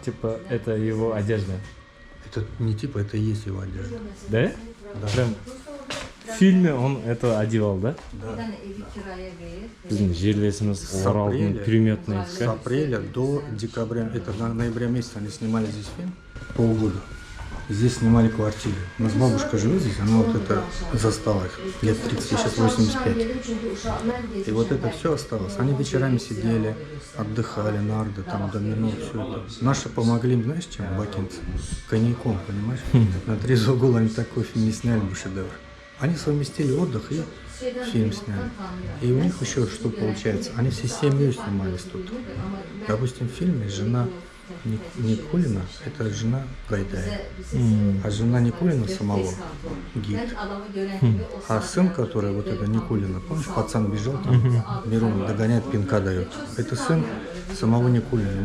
Типа, это его одежда. Это не типа, это и есть его одежда. Да? Да. Прям в фильме он это одевал, да? Да. Біздің жерлесіміз С Оралдың пулеметный. с апреля до декабря, это ноября месяца они снимали здесь фильм, полгода. Здесь снимали квартиры. У нас бабушка живет здесь, она вот это застала их, лет 30, сейчас 85. И вот это все осталось. Они вечерами сидели, отдыхали, нарды, там, домино, все это. Наши помогли им, знаешь, чем, бакинцы? Коньяком, понимаешь? На трезвую голову они такой фильм не сняли бы, шедевр. Они совместили отдых и фильм сняли. И у них еще что получается? Они всей семьей снимались тут. Допустим, в фильме жена Никулина – это жена Гайдая, а жена Никулина самого – гид. А сын, который вот это Никулина, помнишь, пацан бежал, там Мирон догоняет, пинка дает. Это сын самого Никулина.